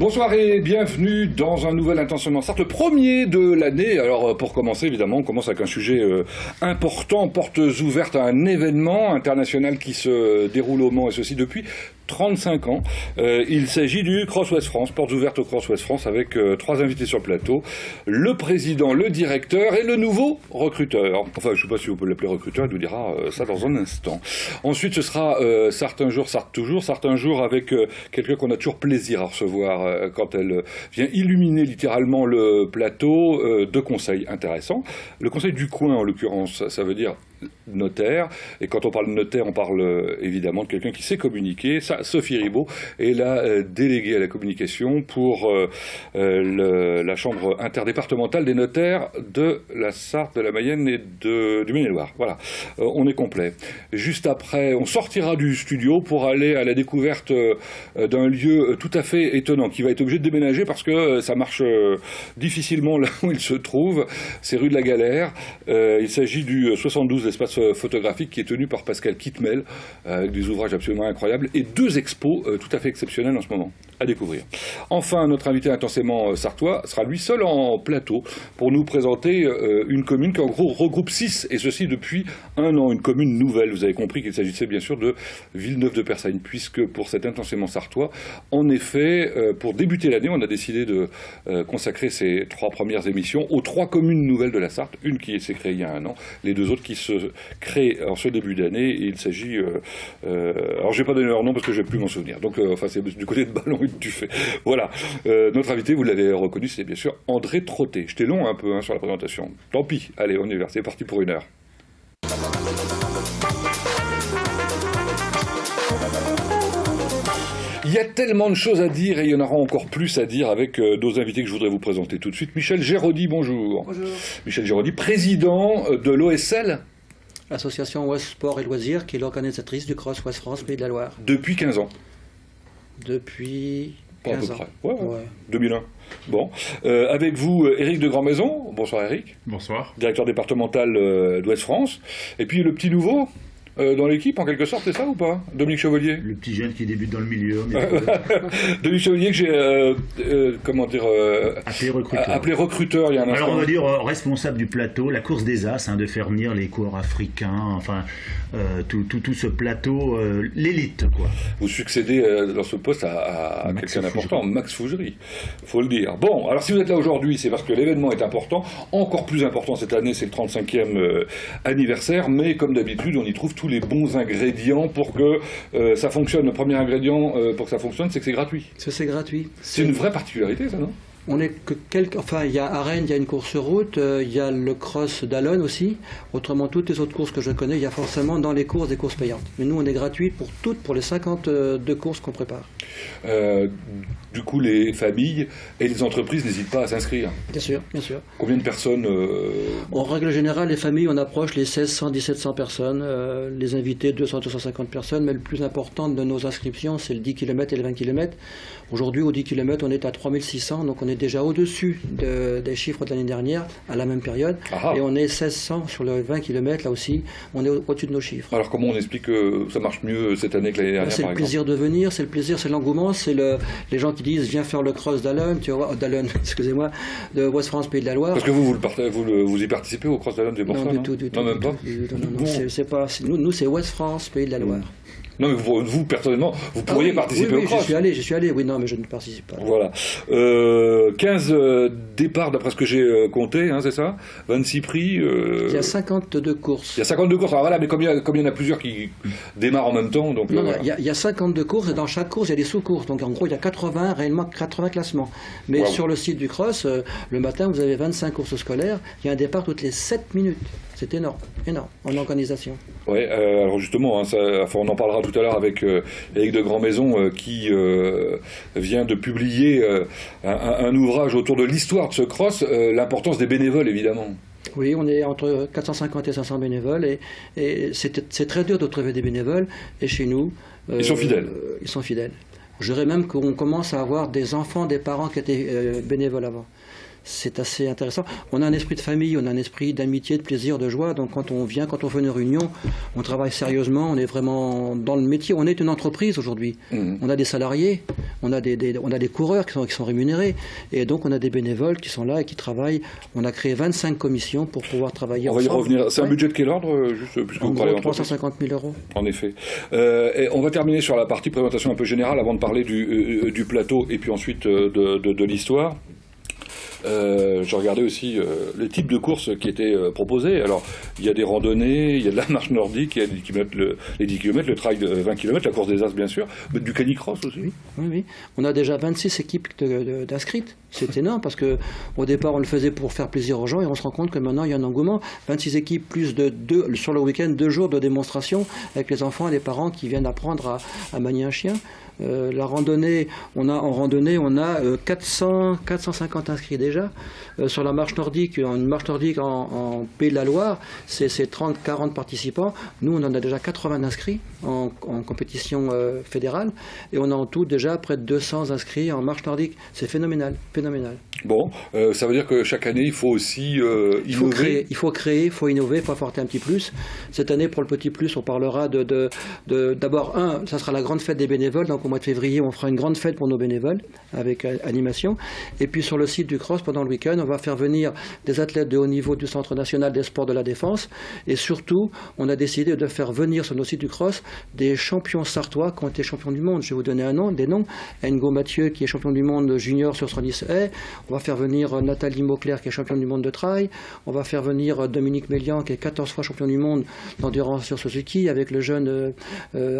Bonsoir et bienvenue dans un nouvel Intentionnement Sarthe, le premier de l'année. Alors pour commencer, évidemment, on commence avec un sujet important, portes ouvertes à un événement international qui se déroule au Mans, et ceci depuis 35 ans. Il s'agit du Cross West France, portes ouvertes au Cross West France, avec trois invités sur le plateau, le président, le directeur et le nouveau recruteur. Enfin, je ne sais pas si vous pouvez l'appeler recruteur, il nous dira ça dans un instant. Ensuite, ce sera Sarthe un jour, Sarthe toujours, Sarthe un jour avec quelqu'un qu'on a toujours plaisir à recevoir quand elle vient illuminer littéralement le plateau de conseils intéressants. Le conseil du coin, en l'occurrence, ça veut dire notaire, et quand on parle de notaire, on parle évidemment de quelqu'un qui sait communiquer. Ça, Sophie Ribaud est la déléguée à la communication pour la chambre interdépartementale des notaires de la Sarthe, de la Mayenne et du Maine-et-Loire. Voilà, on est complet. Juste après, on sortira du studio pour aller à la découverte d'un lieu tout à fait étonnant, qui va être obligé de déménager parce que ça marche difficilement là où il se trouve. C'est rue de la Galère. Il s'agit du 72 l'espace photographique qui est tenu par Pascal Kitmel, avec des ouvrages absolument incroyables et deux expos tout à fait exceptionnelles en ce moment à découvrir. Enfin, notre invité intensément sartois sera lui seul en plateau pour nous présenter une commune qui en gros regroupe 6, et ceci depuis un an, une commune nouvelle. Vous avez compris qu'il s'agissait bien sûr de Villeneuve-de-Persagne, puisque pour cet intensément sartois, en effet, pour débuter l'année, on a décidé de consacrer ces 3 premières émissions aux 3 communes nouvelles de la Sarthe, une qui s'est créée il y a un an, les 2 autres qui se créent en ce début d'année, et il s'agit... alors je ne vais pas donner leur nom parce que je ne vais plus m'en souvenir, donc enfin c'est du côté de Ballon et de Tuffet. Voilà, notre invité, vous l'avez reconnu, c'est bien sûr André Trotté. J'étais long un peu sur la présentation, tant pis, allez on y va, c'est parti pour 1 heure. Il y a tellement de choses à dire, et il y en aura encore plus à dire avec nos invités que je voudrais vous présenter tout de suite. Michel Géraudy, bonjour. Bonjour. Michel Géraudy, président de l'OSL, Association Ouest Sport et Loisirs, qui est l'organisatrice du Cross West France Pays de la Loire. depuis 15 ans. Depuis Pas 15 à ans. peu près. Ouais. Ouais. 2001. Bon. Avec vous, Éric de Grandmaison. Bonsoir Éric. Bonsoir. Directeur départemental d'Ouest France. Et puis le petit nouveau dans l'équipe, en quelque sorte, c'est ça ou pas? Dominique Chevalier. Le petit jeune qui débute dans le milieu. Mais Dominique Chevalier que j'ai, comment dire... appelé recruteur. appelé recruteur il y a un instant. Alors on va dire responsable du plateau, la course des As, de faire venir les coureurs africains, enfin tout ce plateau, l'élite quoi. Vous succédez dans ce poste à quelqu'un d'important, Max Fougerie, faut le dire. Bon, alors si vous êtes là aujourd'hui, c'est parce que l'événement est important, encore plus important cette année, c'est le 35e anniversaire, mais comme d'habitude, on y trouve tous les bons ingrédients pour que ça fonctionne. Le premier ingrédient pour que ça fonctionne, c'est que c'est gratuit. C'est gratuit. C'est une vraie particularité, ça, non? On est que enfin, il y a à Rennes, il y a une course route, il y a le cross d'Allonne aussi. Autrement, toutes les autres courses que je connais, il y a forcément dans les courses des courses payantes. Mais nous, on est gratuit pour toutes, pour les 52 courses qu'on prépare. Du coup, les familles et les entreprises n'hésitent pas à s'inscrire. Bien sûr, bien sûr. Combien de personnes En règle générale, les familles, on approche les 1600, 1700 personnes, les invités, 200, 250 personnes, mais le plus important de nos inscriptions, c'est le 10 km et le 20 km. Aujourd'hui, au 10 km, on est à 3600, donc on est déjà au-dessus des chiffres de l'année dernière, à la même période. Aha. Et on est 1600 sur le 20 km, là aussi, on est au-dessus de nos chiffres. Alors comment on explique que ça marche mieux cette année que l'année dernière, C'est par le exemple? plaisir de venir, c'est le plaisir, c'est l'engouement, c'est les gens qui disent viens faire le cross d'Allonne, tu vois, d'Allonne, excusez-moi, de West France Pays de la Loire. Parce que vous y participez au Cross d'Allonne, c'est pour ça, Non, non? du tout, du tout. Non, même pas? Non, c'est pas. Nous, c'est West France Pays de la Loire. Non, mais vous personnellement, vous pourriez participer au oui, Cross. j'y suis allé, oui, non, mais je ne participe pas. Voilà. 15 départs, d'après ce que j'ai compté, c'est ça? 26 prix. Il y a 52 courses. Il y a 52 courses. Alors voilà, mais comme il y en a plusieurs qui démarrent en même temps, donc. Non, voilà. il y a 52 courses, et dans chaque course, il y a des sous-courses. Donc en gros, il y a réellement 80 classements. Mais Wow. sur le site du Cross, le matin, vous avez 25 courses scolaires. Il y a un départ toutes les 7 minutes. C'est énorme, en organisation. Ouais, alors justement, on en parlera tout à l'heure avec Éric de Grandmaison qui vient de publier un ouvrage autour de l'histoire de ce cross, l'importance des bénévoles évidemment. Oui, on est entre 450 et 500 bénévoles et c'est très dur de trouver des bénévoles. Et chez nous... Ils sont fidèles. Ils sont fidèles. Je dirais même qu'on commence à avoir des enfants, des parents qui étaient bénévoles avant. c'est assez intéressant. On a un esprit de famille, on a un esprit d'amitié, de plaisir, de joie. Donc quand on fait une réunion, on travaille sérieusement, on est vraiment dans le métier. On est une entreprise aujourd'hui. On a des salariés, on a des coureurs qui sont rémunérés. Et donc on a des bénévoles qui sont là et qui travaillent. On a créé 25 commissions pour pouvoir travailler ensemble. On va y revenir. C'est un budget de quel ordre, juste, puisque en vous parlez gros, 350 000 euros. En effet. Et on va terminer sur la partie présentation un peu générale avant de parler du plateau et puis ensuite de l'histoire. Je regardais aussi les types de courses qui étaient proposés. Alors, il y a des randonnées, il y a de la marche nordique, il y a les 10 km, le trail de 20 km, la course des As, bien sûr, mais du canicross aussi. Oui. On a déjà 26 équipes d'inscrites. C'est énorme parce qu'au départ, on le faisait pour faire plaisir aux gens et on se rend compte que maintenant, il y a un engouement. 26 équipes, plus de sur le week-end, 2 jours de démonstration avec les enfants et les parents qui viennent apprendre à manier un chien. La randonnée, on a 450 inscrits déjà. Sur la marche nordique, une marche nordique en Pays de la Loire, c'est 30-40 participants. Nous, on en a déjà 80 inscrits en compétition fédérale et on a en tout déjà près de 200 inscrits en marche nordique. C'est phénoménal. Bon, ça veut dire que chaque année, il faut aussi innover. Il faut créer, il faut innover, il faut apporter un petit plus. Cette année, pour le petit plus, on parlera d'abord, ça sera la grande fête des bénévoles. Donc au mois de février, on fera une grande fête pour nos bénévoles avec animation. Et puis sur le site du cross, pendant le week-end, on va faire venir des athlètes de haut niveau du Centre national des sports de la défense. Et surtout, on a décidé de faire venir sur nos sites du cross des champions sartois qui ont été champions du monde. Je vais vous donner des noms. Ngo Mathieu, qui est champion du monde junior sur 110 haies. On va faire venir Nathalie Mauclair, qui est championne du monde de trail. On va faire venir Dominique Mélian, qui est 14 fois champion du monde d'endurance sur Suzuki, avec le jeune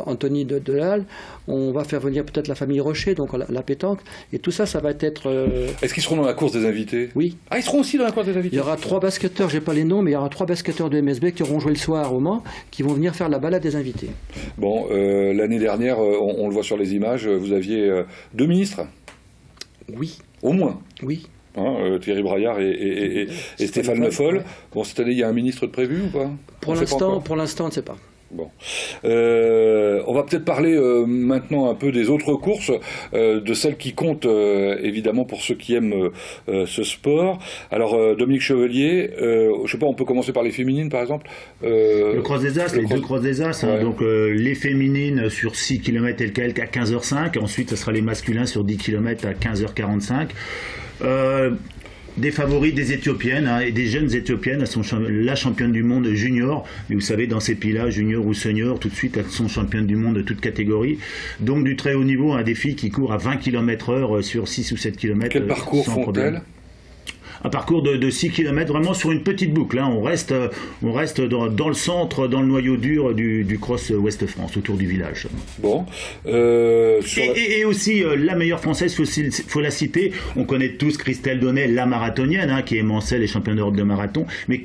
Anthony Delal. On va faire venir peut-être la famille Rocher, donc la pétanque. Et tout ça, ça va être... Est-ce qu'ils seront dans la course des invités? Oui. Ah, ils seront aussi dans la course des invités? Il y aura 3 basketteurs, j'ai pas les noms, mais il y aura 3 basketteurs de MSB qui auront joué le soir au Mans, qui vont venir faire la balade des invités. Bon, l'année dernière, on le voit sur les images, vous aviez 2 ministres? Oui. Au moins? Oui. Thierry Braillard et Stéphane Le Foll. Bon, cette année, il y a un ministre de prévu ou pas? Pour l'instant, on ne sait pas. Bon. On va peut-être parler maintenant un peu des autres courses, de celles qui comptent évidemment pour ceux qui aiment ce sport. Alors Dominique Chevalier, je sais pas, on peut commencer par les féminines par exemple. Le cross des As, deux crosses des As, ouais. Donc les féminines sur 6 km et quelques à 15h05, ensuite ce sera les masculins sur 10 km à 15h45. Des favoris, des Éthiopiennes et des jeunes Éthiopiennes. Elles sont la championne du monde junior. Et vous savez, dans ces pays-là, junior ou senior, tout de suite, elles sont championnes du monde de toutes catégories. Donc du très haut niveau, des filles qui courent à 20 km/h sur 6 ou 7 km. Quel parcours font-elles? Un parcours de 6 km, vraiment sur une petite boucle. On reste dans le centre, dans le noyau dur du Cross Ouest France, autour du village. Bon. Et aussi, la meilleure française, faut la citer. On connaît tous Christelle Donnet, la marathonienne, qui émançait les championnes d'Europe de marathon. Mais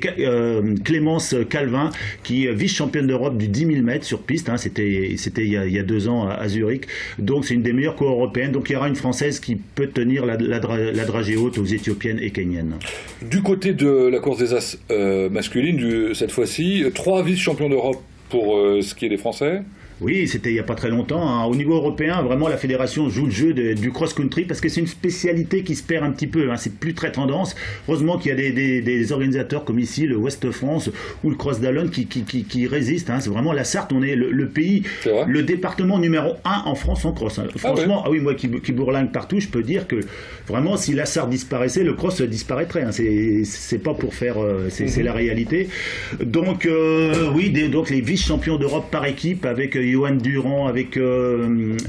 Clémence Calvin, qui est vice-championne d'Europe du 10 000 mètres sur piste. C'était il y a 2 ans à Zurich. Donc, c'est une des meilleures coureurs européennes. Donc, il y aura une française qui peut tenir la dragée haute aux Éthiopiennes et Kenyans. Du côté de la course des As masculine, cette fois-ci, 3 vice-champions d'Europe pour ce qui est des Français. Oui, c'était il n'y a pas très longtemps. Au niveau européen, vraiment, la fédération joue le jeu du cross-country parce que c'est une spécialité qui se perd un petit peu. C'est plus très tendance. Heureusement qu'il y a des organisateurs comme ici, le Ouest France ou le Cross d'Allon qui résistent. C'est vraiment la Sarthe. On est le pays, le département numéro 1 en France en cross. Franchement, oui, moi qui bourlingue partout, je peux dire que vraiment, si la Sarthe disparaissait, le cross disparaîtrait. C'est pas pour faire... C'est la réalité. Donc, donc les vice-champions d'Europe par équipe avec... Johan Durand, avec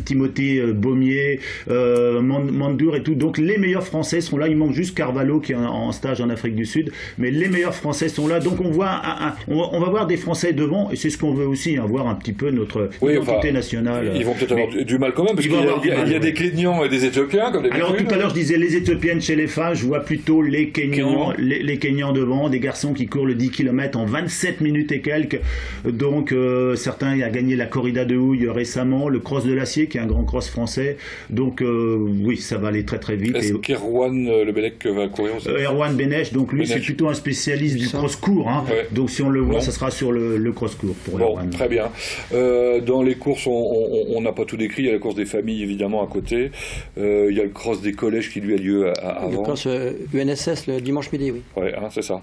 Timothée Baumier, Mandour et tout. Donc les meilleurs Français sont là. Il manque juste Carvalho qui est en stage en Afrique du Sud. Mais les meilleurs Français sont là. Donc on va voir des Français devant. Et c'est ce qu'on veut aussi, voir un petit peu notre identité nationale. Ils vont peut-être avoir du mal quand même, parce qu'il y a des Kenyans et des Éthiopiens. Comme alors tout à l'heure je disais les Éthiopiennes chez les femmes. Je vois plutôt les Kenyans, les Kenyans devant. Des garçons qui courent le 10 km en 27 minutes et quelques. Donc certains ont gagné la corrida corrida de houille récemment, le cross de l'acier qui est un grand cross français. Donc oui, ça va aller très très vite. Est-ce qu'Erwan Lebellec va courir aussi? Erwan Benech, donc lui c'est plutôt un spécialiste du cross court. Hein. Ouais. Donc si on le voit, ça sera sur le cross court pour Erwan. Très bien. Dans les courses, on n'a pas tout décrit. Il y a la course des familles évidemment à côté. Il y a le cross des collèges qui lui a lieu avant. Le cross UNSS le dimanche midi, oui. Ouais, hein, c'est ça.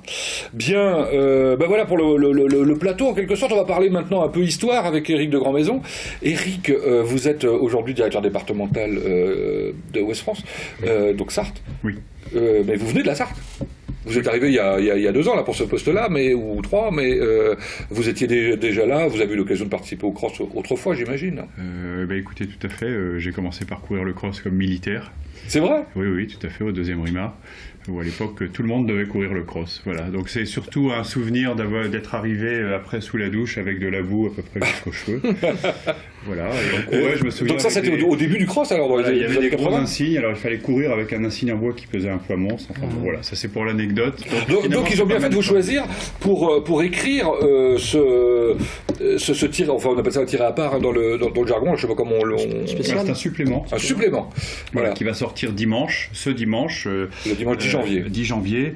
Bien. Voilà pour le plateau en quelque sorte. On va parler maintenant un peu histoire avec Éric de Grandmaison. Éric, vous êtes aujourd'hui directeur départemental de Ouest France, donc Sarthe. Oui. Mais vous venez de la Sarthe. Vous êtes arrivé il y a 2 ans là pour ce poste-là, ou 3, mais vous étiez déjà là. Vous avez eu l'occasion de participer au cross autrefois, j'imagine. Écoutez, tout à fait. J'ai commencé par courir le cross comme militaire. C'est vrai? Oui, tout à fait, au 2e RIMA, où à l'époque tout le monde devait courir le cross. Voilà. Donc c'est surtout un souvenir d'être arrivé après sous la douche avec de la boue à peu près jusqu'aux cheveux. Voilà. Et je me souviens. Donc ça c'était au début du cross alors. Voilà, il y avait des gros insignes. Alors il fallait courir avec un insigne en bois qui pesait un poids monstre. Enfin, voilà, ça c'est pour l'anecdote. Donc ils ont bien fait de vous choisir pour écrire ce tir. Enfin on appelle ça un tir à part hein, dans le jargon. Je sais pas comment on le. C'est un supplément. Un supplément. Voilà. Qui va sortir ce dimanche. Le dimanche 10 janvier. 10 janvier.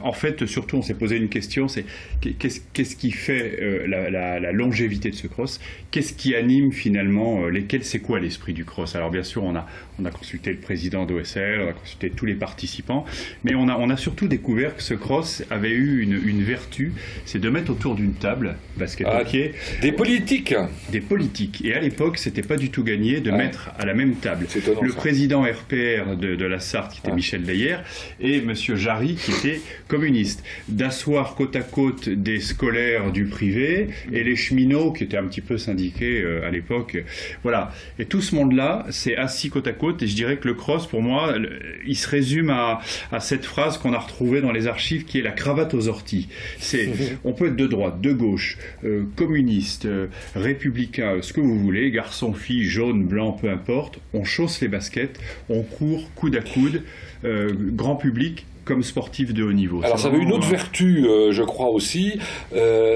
En fait, surtout, on s'est posé une question, c'est qu'est-ce qui fait la longévité de ce cross? Qu'est-ce qui anime finalement c'est quoi l'esprit du cross? Alors bien sûr, on a consulté le président d'OSL, on a consulté tous les participants, mais on a surtout découvert que ce cross avait eu une vertu, c'est de mettre autour d'une table, basket au pied, des politiques. Des politiques. Et à l'époque, c'était pas du tout gagné de mettre à la même table étonnant, le président RPR de la Sarthe, qui était Michel Dayer, et Monsieur Jarry, qui était communiste. D'asseoir côte à côte des scolaires du privé et les cheminots, qui étaient un petit peu syndiqués à l'époque. Voilà. Et tout ce monde-là s'est assis côte à côte, et je dirais que le cross, pour moi, il se résume à cette phrase qu'on a retrouvée dans les archives, qui est la cravate aux orties. On peut être de droite, de gauche, communiste, républicain, ce que vous voulez, garçon, fille, jaune, blanc, peu importe, on chausse les baskets, on court coude à coude, grand public, comme sportif de haut niveau. Alors ça avait une autre vertu, je crois aussi,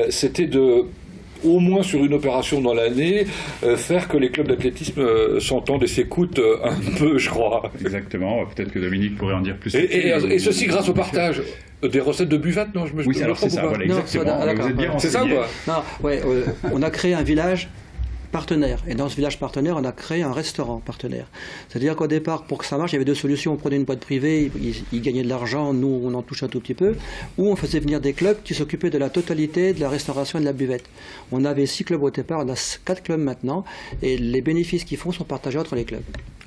c'était de, au moins sur une opération dans l'année, faire que les clubs d'athlétisme s'entendent et s'écoutent un peu, je crois. Exactement, peut-être que Dominique pourrait en dire plus. Et ceci grâce au partage des recettes de buvette, non? Oui, alors c'est ça, voilà, exactement. Non, vous êtes bien renseigné. C'est ça ou quoi? Non, on a créé un village partenaire. Et dans ce village partenaire, on a créé un restaurant partenaire. C'est-à-dire qu'au départ, pour que ça marche, il y avait 2 solutions. On prenait une boîte privée, ils gagnaient de l'argent, nous, on en touche un tout petit peu. Ou on faisait venir des clubs qui s'occupaient de la totalité de la restauration et de la buvette. On avait 6 clubs au départ, on a 4 clubs maintenant. Et les bénéfices qu'ils font sont partagés entre les clubs.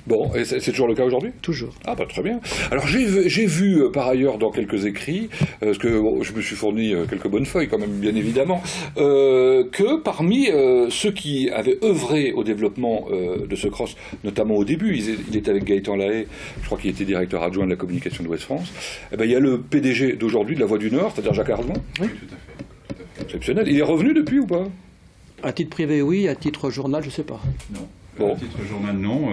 Bon, et c'est toujours le cas aujourd'hui? Toujours. Ah bah très bien. Alors j'ai vu par ailleurs dans quelques écrits, parce que je me suis fourni quelques bonnes feuilles quand même bien évidemment, que parmi ceux qui avaient œuvré au développement de ce cross, notamment au début, il était avec Gaëtan Lahaye, je crois qu'il était directeur adjoint de la communication de Ouest France, il y a le PDG d'aujourd'hui de la Voix du Nord, c'est-à-dire Jacques Ardon. Oui, tout à fait. Exceptionnel. Il est revenu depuis ou pas? À titre privé, oui. À titre journal, je ne sais pas. Non. Bon. À titre journal, non.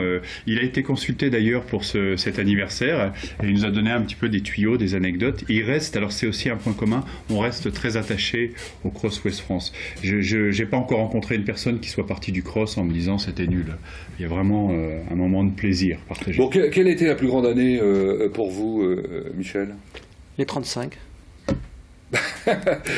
Il a été consulté d'ailleurs pour cet anniversaire et il nous a donné un petit peu des tuyaux, des anecdotes. Et il reste, alors c'est aussi un point commun, on reste très attaché au Cross Ouest France. Je n'ai pas encore rencontré une personne qui soit partie du Cross en me disant c'était nul. Il y a vraiment un moment de plaisir partagé. Bon, quelle a été la plus grande année pour vous, Michel? Les 35.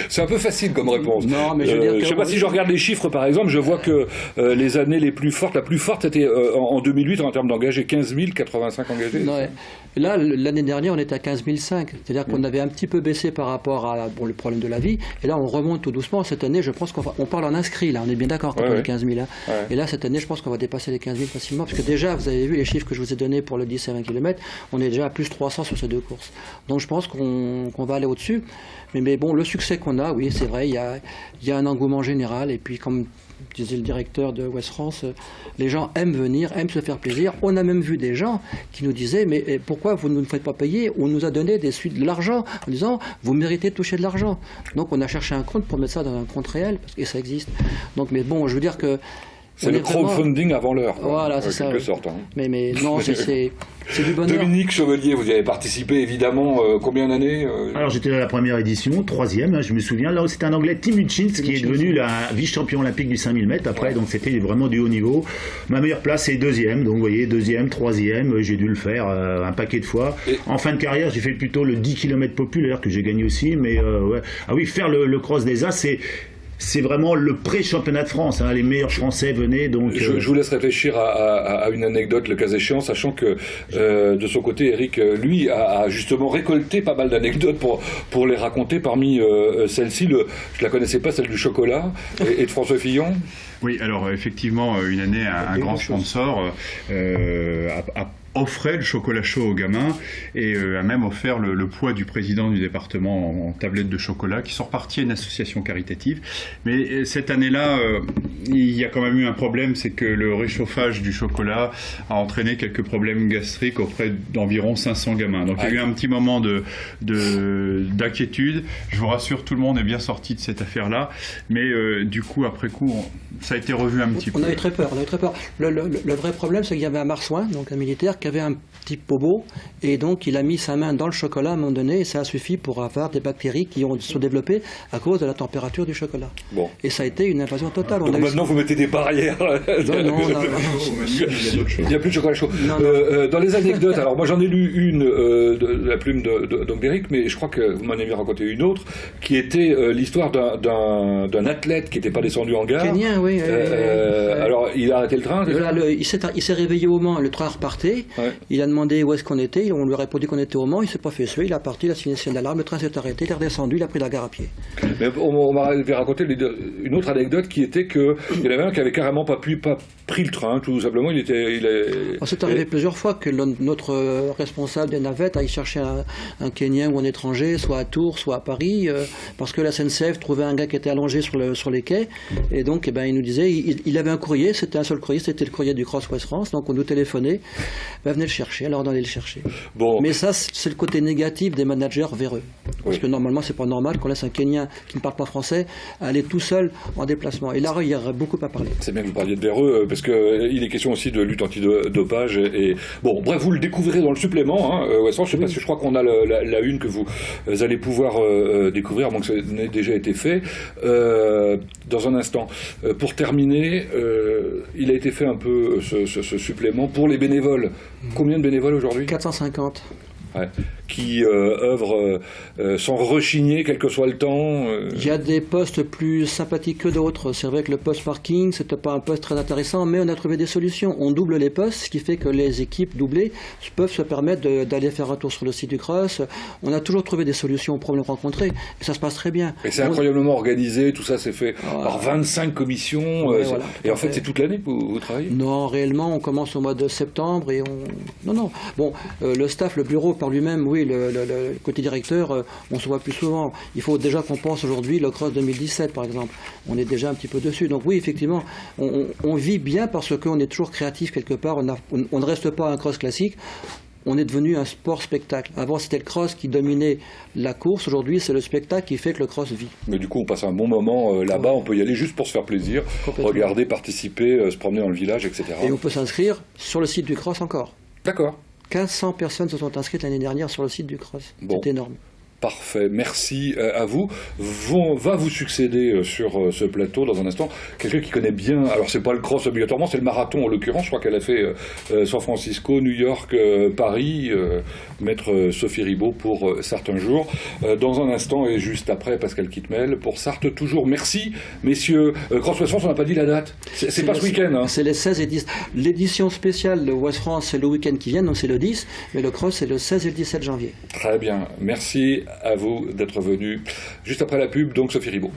C'est un peu facile comme réponse. Non, mais je sais pas si je regarde les chiffres par exemple, je vois que les années les plus fortes, la plus forte était en 2008 en termes d'engagés, 15 085 engagés. Ouais. Là, l'année dernière, on était à 15 500. C'est-à-dire qu'on avait un petit peu baissé par rapport à le problème de la vie. Et là, on remonte tout doucement. Cette année, je pense qu'on parle en inscrits. Là, on est bien d'accord quand on dit 15 000. Hein. Ouais. Et là, cette année, je pense qu'on va dépasser les 15 000 facilement. Parce que déjà, vous avez vu les chiffres que je vous ai donnés pour le 10 et 20 km. On est déjà à plus 300 sur ces 2 courses. Donc, je pense qu'on va aller au-dessus. Mais bon, le succès qu'on a, oui, c'est vrai, il y a un engouement général. Et puis, comme disait le directeur de Ouest France, les gens aiment venir, aiment se faire plaisir. On a même vu des gens qui nous disaient mais pourquoi vous ne nous faites pas payer? On nous a donné de l'argent en disant vous méritez de toucher de l'argent. Donc on a cherché un compte pour mettre ça dans un compte réel et ça existe. Donc mais bon, je veux dire que C'est le crowdfunding avant l'heure. Voilà, c'est ça. En quelque sorte. Hein. Mais non, c'est du bonheur. Dominique Chevalier, vous y avez participé évidemment. Combien d'années Alors j'étais à la première édition, troisième, hein, je me souviens. Là, c'était un Anglais, Tim Hutchins, qui est devenu la vice-champion olympique du 5000 mètres après, donc c'était vraiment du haut niveau. Ma meilleure place, c'est deuxième, donc vous voyez, deuxième, troisième, j'ai dû le faire un paquet de fois. En fin de carrière, j'ai fait plutôt le 10 km populaire que j'ai gagné aussi, mais ouais. Ah oui, faire le cross des As, c'est vraiment le pré-championnat de France. Hein. Les meilleurs Français venaient. Donc, je vous laisse réfléchir à une anecdote, le cas échéant, sachant que de son côté, Eric, lui, a justement récolté pas mal d'anecdotes pour les raconter. Parmi celle-ci, je la connaissais pas, celle du chocolat, et de François Fillon. Oui, alors effectivement, une année, un grand sponsor offrait le chocolat chaud aux gamins et a même offert le poids du président du département en tablette de chocolat qui sont repartis à une association caritative. Mais cette année-là, il y a quand même eu un problème, c'est que le réchauffage du chocolat a entraîné quelques problèmes gastriques auprès d'environ 500 gamins. Donc il y a eu un petit moment d'inquiétude. Je vous rassure, tout le monde est bien sorti de cette affaire-là. Mais du coup, après coup, ça a été revu un petit peu. On avait très peur. Le vrai problème, c'est qu'il y avait un marsouin, donc un militaire, qui avait un petit pobo, et donc il a mis sa main dans le chocolat à un moment donné, et ça a suffi pour avoir des bactéries qui se sont développées à cause de la température du chocolat. Bon. Et ça a été une invasion totale. Donc maintenant, vous mettez des barrières. Non. Il n'y a plus de chocolat chaud. Dans les anecdotes, alors moi j'en ai lu une de la plume d'Eric, mais je crois que vous m'en avez raconté une autre, qui était l'histoire d'un athlète qui n'était pas descendu en gare. Kenyan, oui. Alors, il a arrêté le train, il s'est réveillé au Mans, le train repartait. Ouais. Il a demandé où est-ce qu'on était. On lui a répondu qu'on était au Mans. Il s'est pas fait suer. Il a parti, il a signé une d'alarme. Le train s'est arrêté. Il est redescendu. Il a pris la gare à pied. Mais on m'a raconté une autre anecdote qui était qu'il y en avait un qui avait carrément pas pris le train. Tout simplement, C'est arrivé plusieurs fois que notre responsable des navettes aille chercher un Kenyan ou un étranger, soit à Tours, soit à Paris, parce que la SNCF trouvait un gars qui était allongé sur les quais. Et donc, il nous disait, il avait un courrier. C'était un seul courrier. C'était le courrier du Cross West France. Donc, on nous téléphonait. Venez le chercher, alors on allait le chercher. Bon. Mais ça, c'est le côté négatif des managers véreux. Parce que normalement, c'est pas normal qu'on laisse un Kenyan qui ne parle pas français aller tout seul en déplacement. Et là, il y aurait beaucoup à parler. C'est bien que vous parliez de véreux, parce qu'il est question aussi de lutte anti-dopage. Et bon, bref, vous le découvrirez dans le supplément. Hein, je crois qu'on a la une que vous allez pouvoir découvrir, avant que ça n'ait déjà été fait. Dans un instant. Pour terminer, il a été fait un peu ce supplément pour les bénévoles. Combien de bénévoles aujourd'hui ? 450. Ouais. Qui œuvrent sans rechigner, quel que soit le temps. Il y a des postes plus sympathiques que d'autres. C'est vrai que le poste parking, c'était pas un poste très intéressant, mais on a trouvé des solutions. On double les postes, ce qui fait que les équipes doublées peuvent se permettre d'aller faire un tour sur le site du Cross. On a toujours trouvé des solutions aux problèmes rencontrés, et ça se passe très bien. Et c'est incroyablement organisé, tout ça c'est fait par 25 commissions, voilà, et en fait c'est toute l'année que vous travaillez ? Non, réellement, on commence au mois de septembre, et Non. Bon, le staff, le bureau par lui-même, oui, le côté directeur, on se voit plus souvent. Il faut déjà qu'on pense aujourd'hui le Cross 2017, par exemple. On est déjà un petit peu dessus. Donc oui, effectivement, on vit bien parce qu'on est toujours créatif quelque part. On ne reste pas un cross classique. On est devenu un sport-spectacle. Avant, c'était le cross qui dominait la course. Aujourd'hui, c'est le spectacle qui fait que le cross vit. Mais du coup, on passe un bon moment là-bas. On peut y aller juste pour se faire plaisir, regarder, participer, se promener dans le village, etc. Et on peut s'inscrire sur le site du cross encore. D'accord. 1500 personnes se sont inscrites l'année dernière sur le site du Cross. Bon. C'est énorme. Parfait, merci à vous. Va vous succéder sur ce plateau dans un instant quelqu'un qui connaît bien, alors c'est pas le cross obligatoirement, c'est le marathon en l'occurrence, je crois qu'elle a fait San Francisco, New York, Paris, maître Sophie Ribaud pour certains jours. Dans un instant et juste après Pascal Kitmel pour Sarthe toujours. Merci messieurs. Cross West France, on n'a pas dit la date, c'est pas ce week-end. Hein. C'est les 16 et 10. L'édition spéciale de West France c'est le week-end qui vient, donc c'est le 10, mais le cross c'est le 16 et le 17 janvier. Très bien, merci à vous d'être venu juste après la pub, donc Sophie Ribaud.